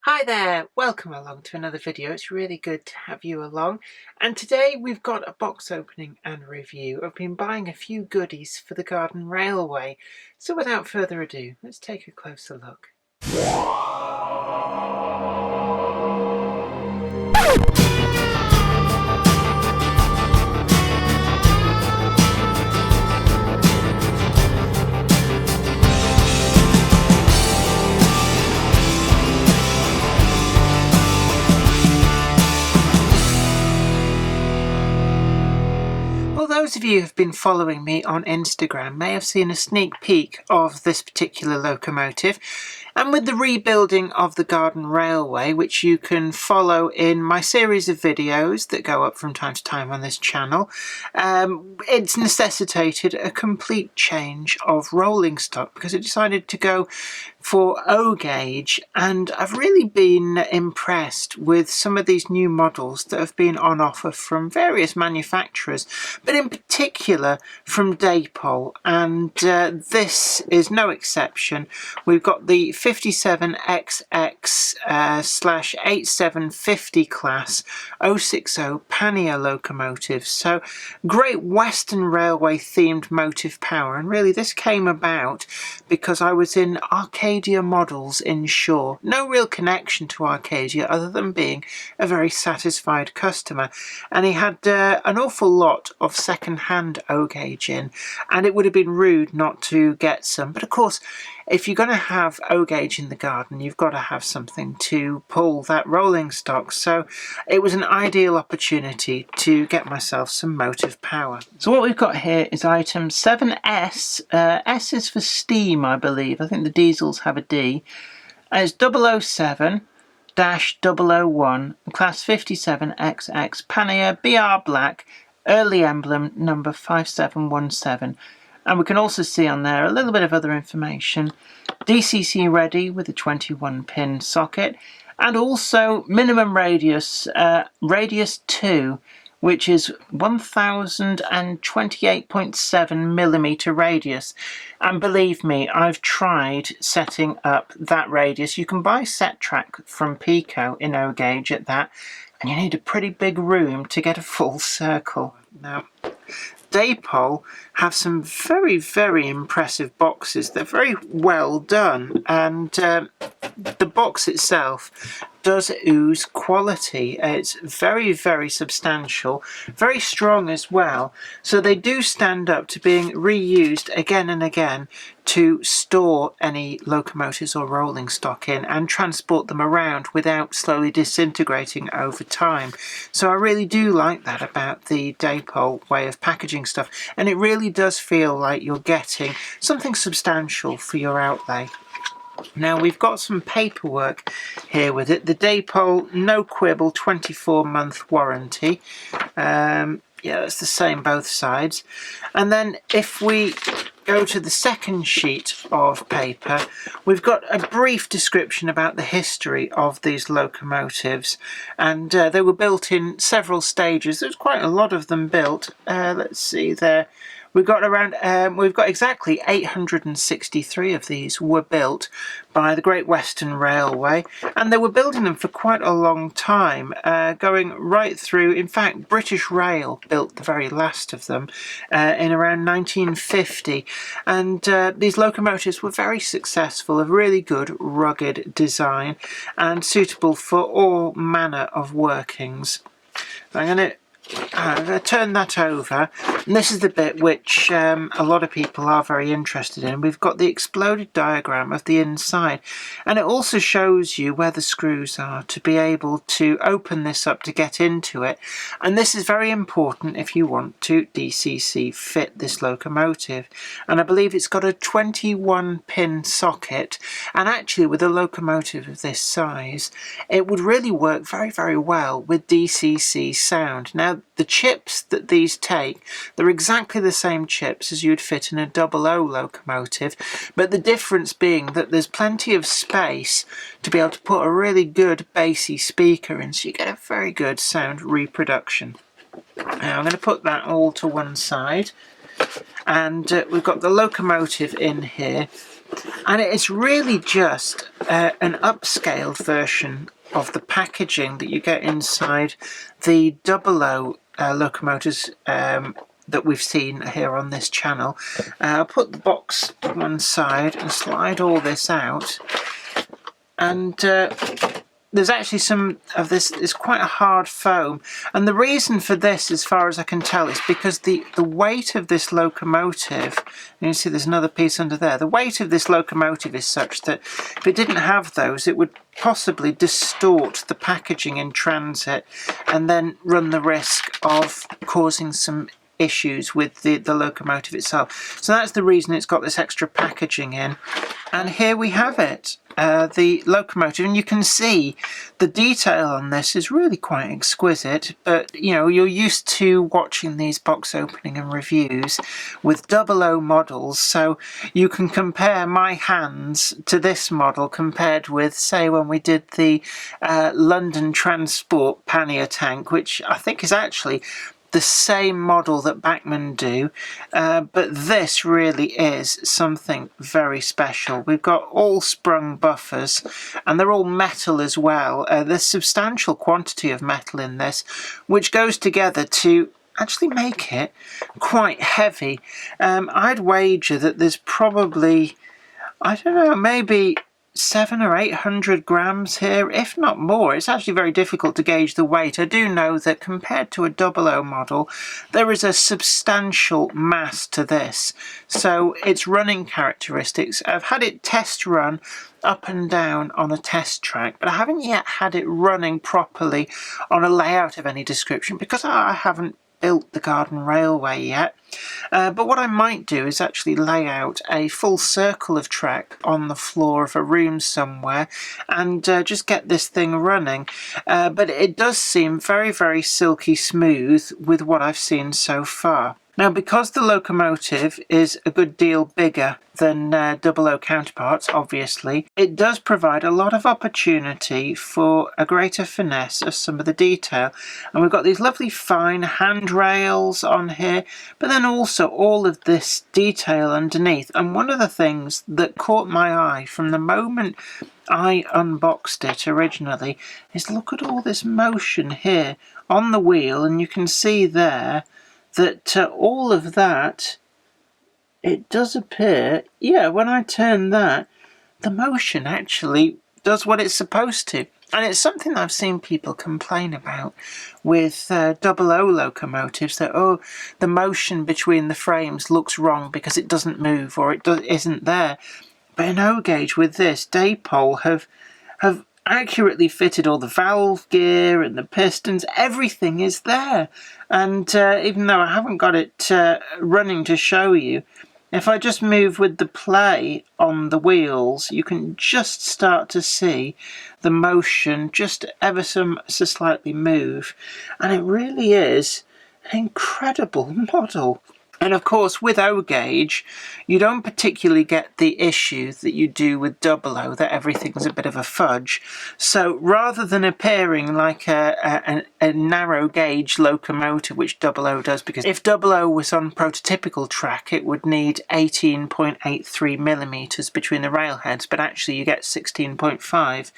Hi there, welcome along to another video. It's really good to have you along, and today we've got a box opening and review. I've been buying a few goodies for the Garden Railway, so without further ado, let's take a closer look. Those of you who have been following me on Instagram may have seen a sneak peek of this particular locomotive, and with the rebuilding of the Garden Railway, which you can follow in my series of videos that go up from time to time on this channel, it's necessitated a complete change of rolling stock because it decided to go for O gauge, and I've really been impressed with some of these new models that have been on offer from various manufacturers, but in particular from Dapol, and this is no exception. We've got the 57XX/8750 class 060 Pannier locomotives, so Great Western Railway themed motive power, and really this came about because I was in Arcadia Models in Shaw. No real connection to Arcadia other than being a very satisfied customer, and he had an awful lot of second-hand O gauge in, and it would have been rude not to get some. But of course, if you're going to have O gauge in the garden, you've got to have something to pull that rolling stock, so it was an ideal opportunity to get myself some motive power. So what we've got here is item 7S. S is for steam, I believe. I think the diesels have a D. It's 007-001, class 57XX, Pannier, BR Black, early emblem number 5717. And we can also see on there a little bit of other information. DCC ready with a 21-pin socket, and also minimum radius, radius 2, which is 1028.7 millimeter radius. And believe me, I've tried setting up that radius. You can buy set track from Pico in O gauge at that, and you need a pretty big room to get a full circle. Now, Dapol have some very, very impressive boxes. They're very well done, and the box itself does ooze quality. It's very, very substantial, very strong as well, so they do stand up to being reused again and again to store any locomotives or rolling stock in and transport them around without slowly disintegrating over time. So I really do like that about the Dapol way of packaging stuff, and it really does feel like you're getting something substantial for your outlay. Now we've got some paperwork here with it. The Dapol no quibble 24-month warranty. Yeah, that's the same both sides. And then if we go to the second sheet of paper, we've got a brief description about the history of these locomotives, and they were built in several stages. There's quite a lot of them built. Let's see there. We've got exactly 863 of these were built by the Great Western Railway, and they were building them for quite a long time, going right through. In fact, British Rail built the very last of them in around 1950, and these locomotives were very successful, a really good rugged design and suitable for all manner of workings. I'm going to turn that over, and this is the bit which a lot of people are very interested in. We've got the exploded diagram of the inside, and it also shows you where the screws are to be able to open this up to get into it, and this is very important if you want to DCC fit this locomotive. And I believe it's got a 21-pin socket, and actually with a locomotive of this size it would really work very, very well with DCC sound. Now, the chips that these take, they're exactly the same chips as you'd fit in a 00 locomotive, but the difference being that there's plenty of space to be able to put a really good bassy speaker in, so you get a very good sound reproduction. Now I'm going to put that all to one side, and we've got the locomotive in here. And it's really just an upscaled version of the packaging that you get inside the 00 locomotives that we've seen here on this channel. I'll put the box to one side and slide all this out, and there's actually some of this is quite a hard foam, and the reason for this, as far as I can tell, is because the weight of this locomotive, you can see there's another piece under there, the weight of this locomotive is such that if it didn't have those, it would possibly distort the packaging in transit and then run the risk of causing some issues with the locomotive itself. So that's the reason it's got this extra packaging in. And here we have it, the locomotive, and you can see the detail on this is really quite exquisite. But you know, you're used to watching these box opening and reviews with 00 models, so you can compare my hands to this model compared with, say, when we did the London Transport Pannier tank, which I think is actually the same model that Bachmann do, but this really is something very special. We've got all sprung buffers, and they're all metal as well. There's substantial quantity of metal in this, which goes together to actually make it quite heavy. I'd wager that there's probably, I don't know, maybe 700 or 800 grams here, if not more. It's actually very difficult to gauge the weight. I do know that compared to a 00 model, there is a substantial mass to this. So its running characteristics, I've had it test run up and down on a test track, but I haven't yet had it running properly on a layout of any description because I haven't built the Garden Railway yet. But what I might do is actually lay out a full circle of track on the floor of a room somewhere and just get this thing running. But it does seem very, very silky smooth with what I've seen so far. Now, because the locomotive is a good deal bigger than 00 counterparts, obviously, it does provide a lot of opportunity for a greater finesse of some of the detail. And we've got these lovely fine handrails on here, but then also all of this detail underneath. And one of the things that caught my eye from the moment I unboxed it originally is look at all this motion here on the wheel, and you can see there that all of that, it does appear, yeah, when I turn that, the motion actually does what it's supposed to. And it's something that I've seen people complain about with 00 locomotives, that, oh, the motion between the frames looks wrong because it doesn't move or it isn't there. But in O gauge with this, Dapol have accurately fitted all the valve gear and the pistons. Everything is there. And even though I haven't got it running to show you, if I just move with the play on the wheels, you can just start to see the motion just ever so slightly move. And it really is an incredible model. And of course, with O gauge, you don't particularly get the issue that you do with 00, that everything's a bit of a fudge. So rather than appearing like a narrow gauge locomotive, which 00 does, because if 00 was on prototypical track, it would need 18.83 millimeters between the railheads, but actually you get 16.5.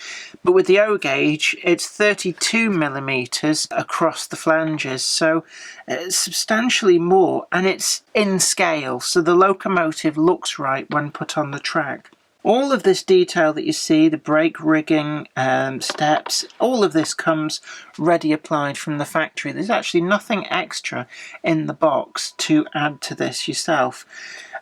But with the O gauge, it's 32 millimeters across the flanges, so it's substantially more, and it's in scale, so the locomotive looks right when put on the track. All of this detail that you see, the brake rigging, steps, all of this comes ready applied from the factory. There's actually nothing extra in the box to add to this yourself.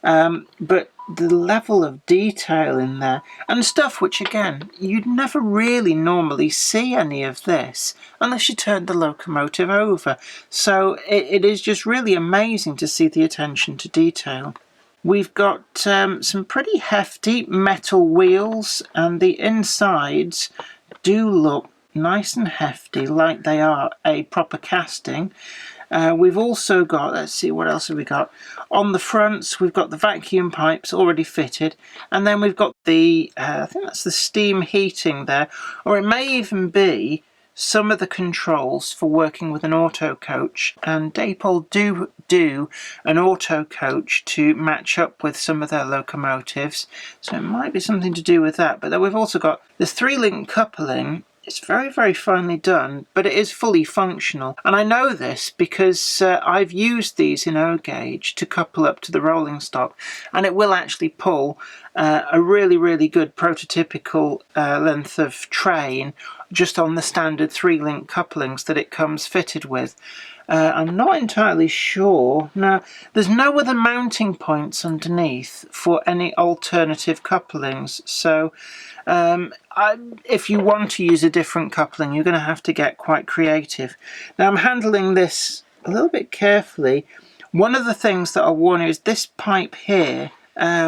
But the level of detail in there, and stuff which, again, you'd never really normally see any of this unless you turned the locomotive over. So it is just really amazing to see the attention to detail. We've got some pretty hefty metal wheels, and the insides do look nice and hefty, like they are a proper casting. We've also got, let's see, what else have we got? On the fronts, we've got the vacuum pipes already fitted, and then we've got the, I think that's the steam heating there, or it may even be some of the controls for working with an auto coach. And Dapol do do an auto coach to match up with some of their locomotives. So it might be something to do with that. But then we've also got this 3-link coupling. It's very, very finely done, but it is fully functional. And I know this because I've used these in O-gauge to couple up to the rolling stock, and it will actually pull a really, really good prototypical length of train just on the standard 3-link couplings that it comes fitted with. I'm not entirely sure. Now, there's no other mounting points underneath for any alternative couplings, so if you want to use a different coupling, you're going to have to get quite creative. Now, I'm handling this a little bit carefully. One of the things that I'll warn you is this pipe here,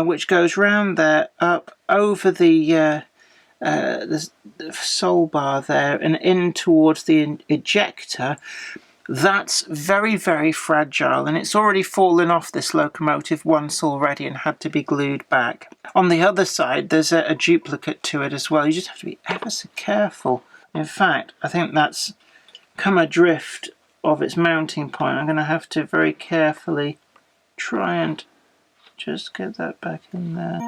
which goes round there, up over the sole bar there and in towards the ejector. That's very, very fragile, and it's already fallen off this locomotive once already and had to be glued back. On the other side, there's a duplicate to it as well. You just have to be ever so careful. In fact, I think that's come adrift of its mounting point. I'm going to have to very carefully try and just get that back in there.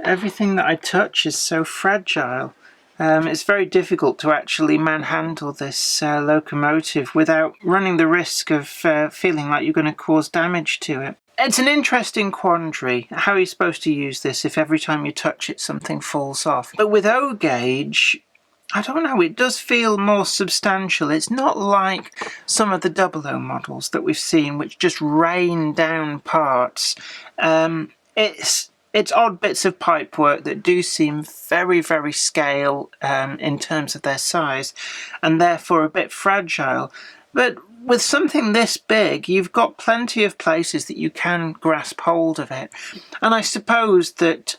Everything that I touch is so fragile. It's very difficult to actually manhandle this locomotive without running the risk of feeling like you're going to cause damage to it. It's an interesting quandary. How are you supposed to use this if every time you touch it something falls off? But with O-gauge, I don't know, it does feel more substantial. It's not like some of the 00 models that we've seen which just rain down parts. It's odd bits of pipework that do seem very, very scale in terms of their size, and therefore a bit fragile. But with something this big, you've got plenty of places that you can grasp hold of it. And I suppose that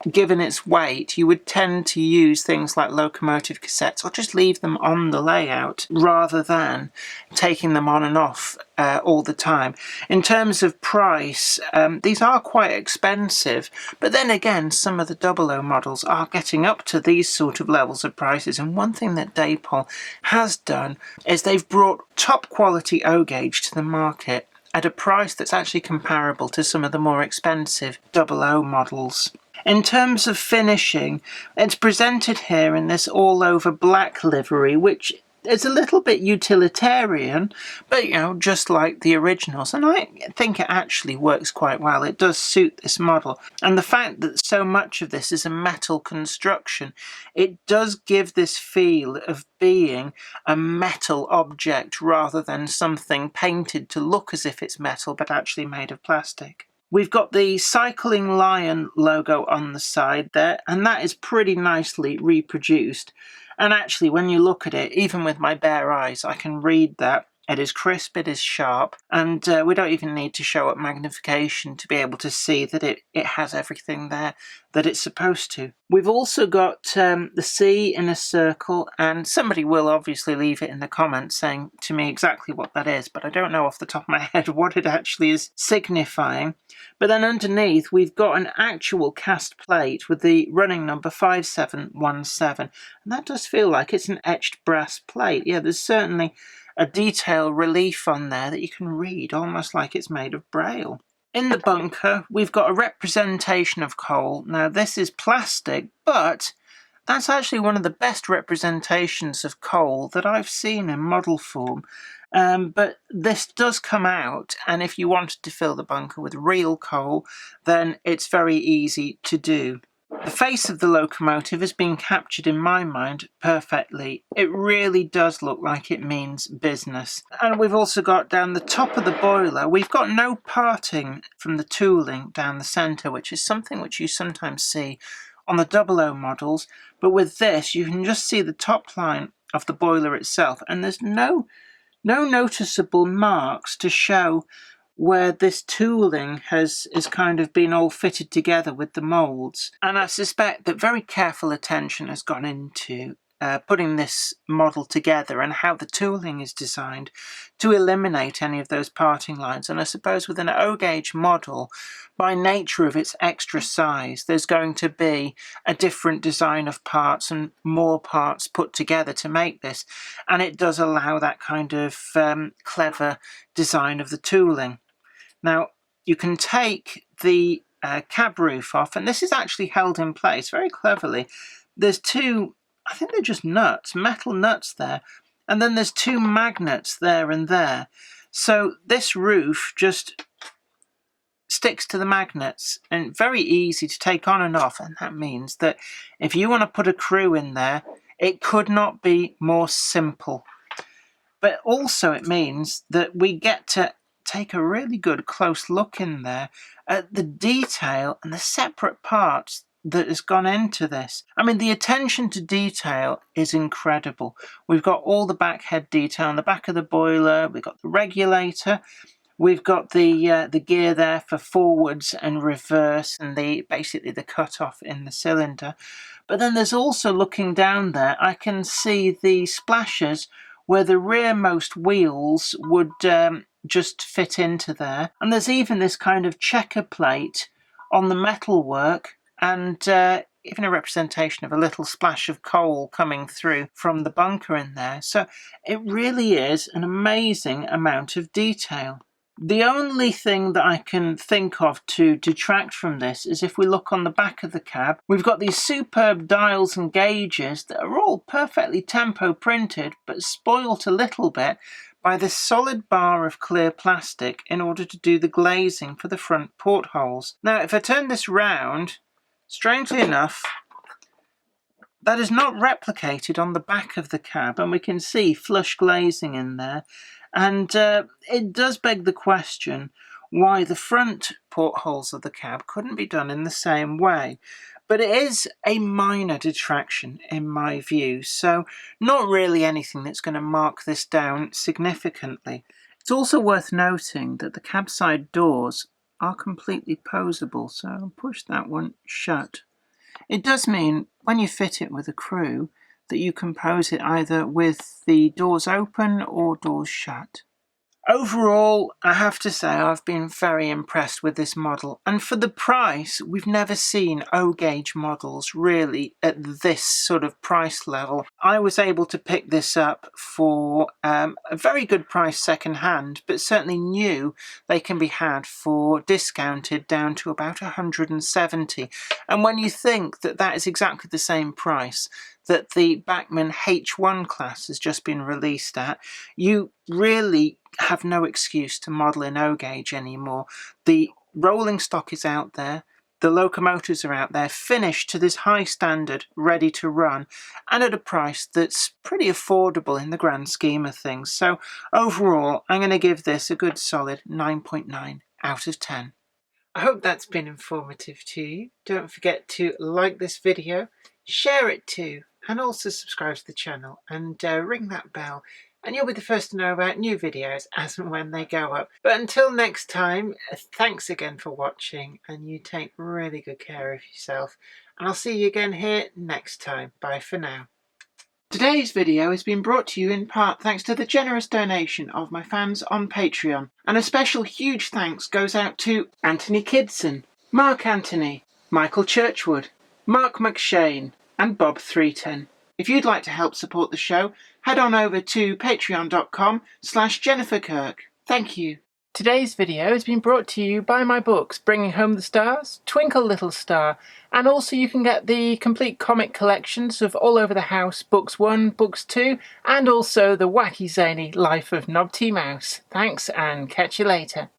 given its weight, you would tend to use things like locomotive cassettes or just leave them on the layout rather than taking them on and off all the time. In terms of price, these are quite expensive, but then again, some of the 00 models are getting up to these sort of levels of prices. And one thing that Dapol has done is they've brought top quality O-gauge to the market at a price that's actually comparable to some of the more expensive 00 models. In terms of finishing, it's presented here in this all-over black livery, which is a little bit utilitarian, but, you know, just like the originals. And I think it actually works quite well. It does suit this model. And the fact that so much of this is a metal construction, it does give this feel of being a metal object rather than something painted to look as if it's metal, but actually made of plastic. We've got the Cycling Lion logo on the side there, and that is pretty nicely reproduced. And actually, when you look at it, even with my bare eyes, I can read that. It is crisp, it is sharp, and we don't even need to show up magnification to be able to see that it has everything there that it's supposed to. We've also got the C in a circle, and somebody will obviously leave it in the comments saying to me exactly what that is, but I don't know off the top of my head what it actually is signifying. But then underneath, we've got an actual cast plate with the running number 5717, and that does feel like it's an etched brass plate. Yeah, there's certainly a detail relief on there that you can read, almost like it's made of braille. In the bunker, we've got a representation of coal. Now, this is plastic, but that's actually one of the best representations of coal that I've seen in model form. But this does come out, and if you wanted to fill the bunker with real coal, then it's very easy to do. The face of the locomotive has been captured in my mind perfectly. It really does look like it means business. And we've also got down the top of the boiler, we've got no parting from the tooling down the centre, which is something which you sometimes see on the 00 models. But with this, you can just see the top line of the boiler itself, and there's no noticeable marks to show where this tooling is kind of been all fitted together with the moulds. And I suspect that very careful attention has gone into putting this model together and how the tooling is designed to eliminate any of those parting lines. And I suppose with an O-gauge model, by nature of its extra size, there's going to be a different design of parts and more parts put together to make this. And it does allow that kind of clever design of the tooling. Now, you can take the cab roof off, and this is actually held in place very cleverly. There's two, I think they're just nuts, metal nuts there, and then there's two magnets there and there. So this roof just sticks to the magnets, and very easy to take on and off, and that means that if you want to put a crew in there, it could not be more simple. But also it means that we get to take a really good close look in there at the detail and the separate parts that has gone into this. I mean, the attention to detail is incredible. We've got all the back head detail on the back of the boiler, we've got the regulator, we've got the gear there for forwards and reverse, and basically the cut-off in the cylinder. But then there's also, looking down there, I can see the splashers where the rearmost wheels would just fit into there. And there's even this kind of checker plate on the metalwork, and even a representation of a little splash of coal coming through from the bunker in there. So it really is an amazing amount of detail. The only thing that I can think of to detract from this is if we look on the back of the cab, we've got these superb dials and gauges that are all perfectly tempo printed, but spoilt a little bit by this solid bar of clear plastic in order to do the glazing for the front portholes. Now, if I turn this round, strangely enough, that is not replicated on the back of the cab, and we can see flush glazing in there. And it does beg the question why the front portholes of the cab couldn't be done in the same way. But it is a minor detraction in my view, so not really anything that's going to mark this down significantly. It's also worth noting that the cab side doors are completely posable, so I'll push that one shut. It does mean when you fit it with a crew that you can pose it either with the doors open or doors shut. Overall, I have to say I've been very impressed with this model, and for the price, we've never seen O-gauge models really at this sort of price level. I was able to pick this up for a very good price second hand, but certainly new they can be had for discounted down to about 170. And when you think that that is exactly the same price that the Bachmann H1 class has just been released at, you really have no excuse to model in O-gauge anymore. The rolling stock is out there, the locomotives are out there, finished to this high standard, ready to run, and at a price that's pretty affordable in the grand scheme of things. So overall, I'm going to give this a good solid 9.9 out of 10. I hope that's been informative to you. Don't forget to like this video, share it too, and also subscribe to the channel and ring that bell, and you'll be the first to know about new videos as and when they go up. But until next time, thanks again for watching, and you take really good care of yourself, and I'll see you again here next time. Bye for now. Today's video has been brought to you in part thanks to the generous donation of my fans on Patreon, and a special huge thanks goes out to Anthony Kidson, Mark Anthony, Michael Churchwood, Mark McShane, and Bob 310. If you'd like to help support the show, head on over to patreon.com/Jennifer Kirk. Thank you. Today's video has been brought to you by my books, Bringing Home the Stars, Twinkle Little Star, and also you can get the complete comic collections of All Over the House, Books 1, Books 2, and also the wacky zany Life of Knob T. Mouse. Thanks, and catch you later.